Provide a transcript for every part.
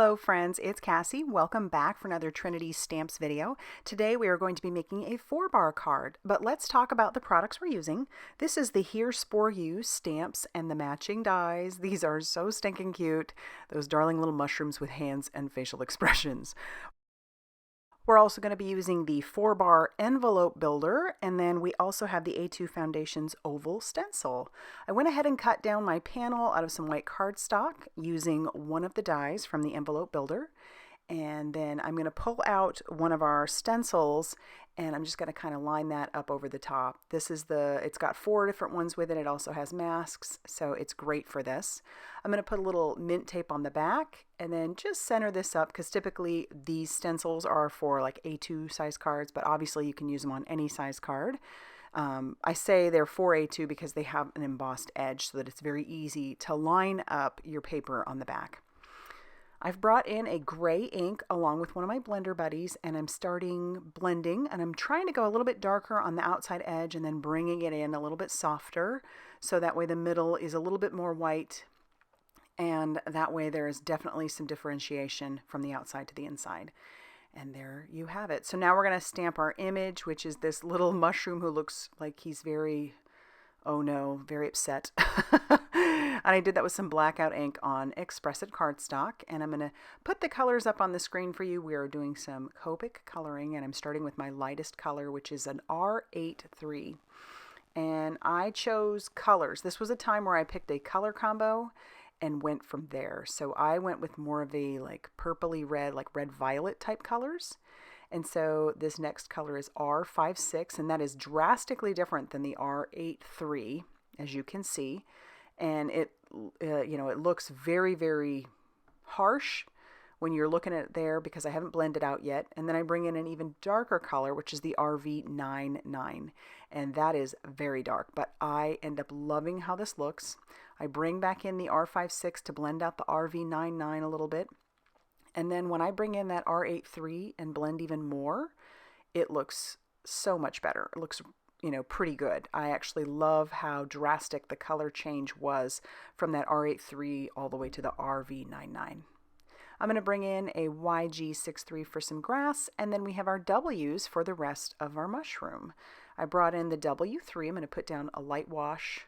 Hello friends, it's Cassie. Welcome back for another Trinity Stamps video. Today we are going to be making a 4-bar card, but let's talk about the products we're using. This is the Here Spore You stamps and the matching dies. These are so stinking cute. Those darling little mushrooms with hands and facial expressions. We're also going to be using the 4-bar envelope builder, and then we also have the A2 Foundations oval stencil. I went ahead and cut down my panel out of some white cardstock using one of the dies from the envelope builder. And then I'm going to pull out one of our stencils and I'm just going to kind of line that up over the top. It's got 4 different ones with it. It also has masks, so it's great for this. I'm going to put a little mint tape on the back and then just center this up because typically these stencils are for like A2 size cards, but obviously you can use them on any size card. I say they're for A2 because they have an embossed edge so that it's very easy to line up your paper on the back. I've brought in a gray ink along with one of my blender buddies and I'm starting blending and I'm trying to go a little bit darker on the outside edge and then bringing it in a little bit softer so that way the middle is a little bit more white and that way there is definitely some differentiation from the outside to the inside. And there you have it. So now we're going to stamp our image, which is this little mushroom who looks like he's very upset. And I did that with some Blackout ink on Express-It cardstock. And I'm going to put the colors up on the screen for you. We are doing some Copic coloring, and I'm starting with my lightest color, which is an R83. And I chose colors. This was a time where I picked a color combo and went from there. So I went with more of a like purpley red, like red-violet type colors. And so this next color is R56, and that is drastically different than the R83, as you can see. And it looks very, very harsh when you're looking at it there because I haven't blended out yet. And then I bring in an even darker color, which is the RV99, and that is very dark, but I end up loving how this looks. I bring back in the R56 to blend out the RV99 a little bit. And then when I bring in that R83 and blend even more, it looks so much better. It looks, pretty good. I actually love how drastic the color change was from that R83 all the way to the RV99. I'm going to bring in a YG63 for some grass, and then we have our W's for the rest of our mushroom. I brought in the W3. I'm going to put down a light wash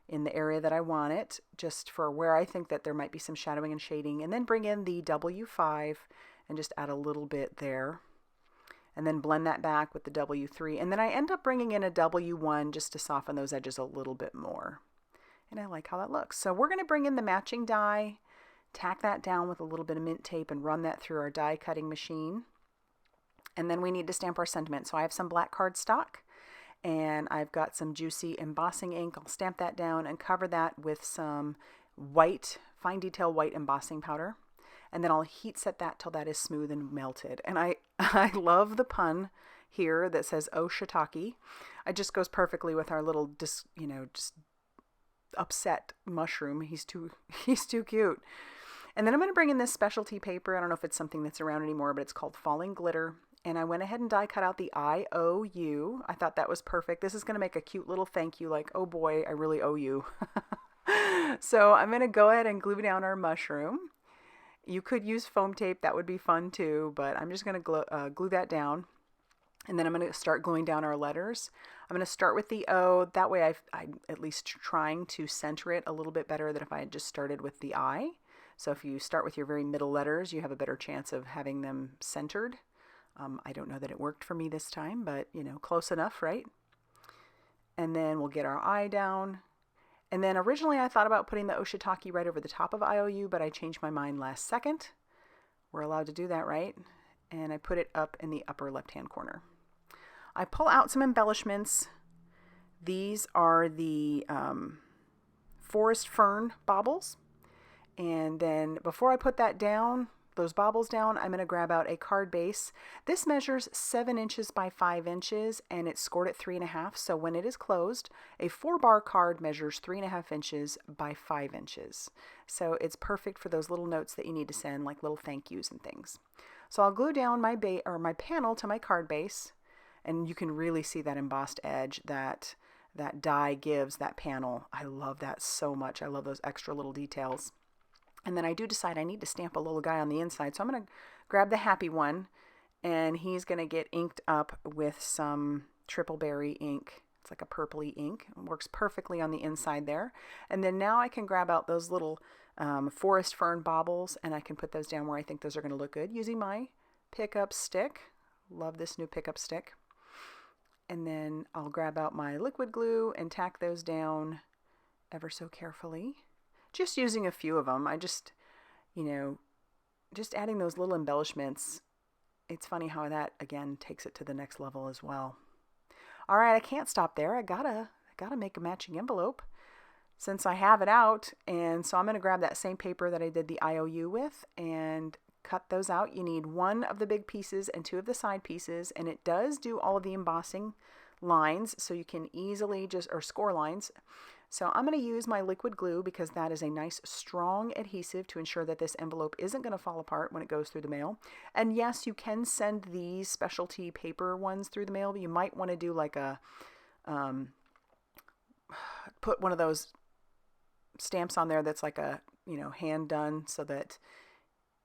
in the area that I want it, just for where I think that there might be some shadowing and shading, and then bring in the W5 and just add a little bit there, and then blend that back with the W3, and then I end up bringing in a W1 just to soften those edges a little bit more, and I like how that looks. So we're going to bring in the matching die, tack that down with a little bit of mint tape, and run that through our die cutting machine, and then we need to stamp our sentiment. So I have some black cardstock, and I've got some juicy embossing ink. I'll stamp that down and cover that with some white, fine detail white embossing powder. And then I'll heat set that till that is smooth and melted. And I love the pun here that says, "Oh, shiitake." It just goes perfectly with our little, just upset mushroom. He's too cute. And then I'm going to bring in this specialty paper. I don't know if it's something that's around anymore, but it's called Falling Glitter. And I went ahead and die cut out the IOU. I thought that was perfect. This is going to make a cute little thank you, like, oh boy, I really owe you. So I'm going to go ahead and glue down our mushroom. You could use foam tape. That would be fun too, but I'm just going to glue that down. And then I'm going to start gluing down our letters. I'm going to start with the O. That way I'm at least trying to center it a little bit better than if I had just started with the I. So if you start with your very middle letters, you have a better chance of having them centered. I don't know that it worked for me this time, but close enough, right? And then we'll get our I down. And then originally I thought about putting the Oshitaki right over the top of IOU, but I changed my mind last second. We're allowed to do that, right? And I put it up in the upper left-hand corner. I pull out some embellishments. These are the Forest Fern Baubles. And then before I put that down, those baubles down, I'm going to grab out a card base. This measures 7 inches by 5 inches and it's scored at 3.5. So when it is closed, a 4-bar card measures 3.5 inches by 5 inches. So it's perfect for those little notes that you need to send, like little thank yous and things. So I'll glue down my panel to my card base, and you can really see that embossed edge that die gives that panel. I love that so much. I love those extra little details. And then I do decide I need to stamp a little guy on the inside. So I'm going to grab the happy one, and he's going to get inked up with some triple berry ink. It's like a purpley ink. It works perfectly on the inside there. And then now I can grab out those little forest fern baubles, and I can put those down where I think those are going to look good using my pickup stick. Love this new pickup stick. And then I'll grab out my liquid glue and tack those down ever so carefully. Just using a few of them. I just, just adding those little embellishments. It's funny how that, again, takes it to the next level as well. All right, I can't stop there. I gotta make a matching envelope since I have it out. And so I'm going to grab that same paper that I did the IOU with and cut those out. You need one of the big pieces and two of the side pieces, and it does do all of the embossing lines, so you can easily or score lines. So I'm going to use my liquid glue because that is a nice strong adhesive to ensure that this envelope isn't going to fall apart when it goes through the mail. And yes, you can send these specialty paper ones through the mail, but you might want to do like a, put one of those stamps on there that's like a, hand done so that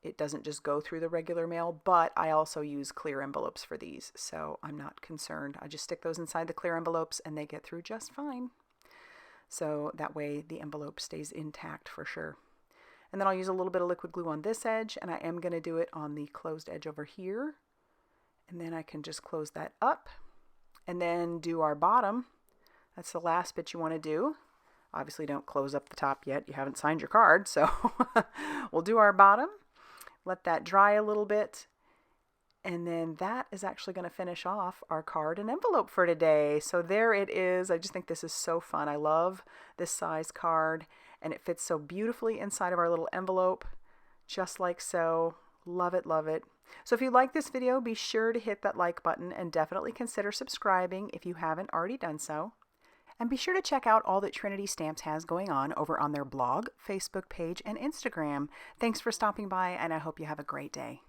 it doesn't just go through the regular mail. But I also use clear envelopes for these, so I'm not concerned. I just stick those inside the clear envelopes and they get through just fine. So that way the envelope stays intact for sure. And then I'll use a little bit of liquid glue on this edge, and I am going to do it on the closed edge over here. And then I can just close that up and then do our bottom. That's the last bit you want to do. Obviously don't close up the top yet. You haven't signed your card, so we'll do our bottom. Let that dry a little bit. And then that is actually going to finish off our card and envelope for today. So there it is. I just think this is so fun. I love this size card, and it fits so beautifully inside of our little envelope, just like so. Love it, love it. So if you like this video, be sure to hit that like button and definitely consider subscribing if you haven't already done so. And be sure to check out all that Trinity Stamps has going on over on their blog, Facebook page, and Instagram. Thanks for stopping by, and I hope you have a great day.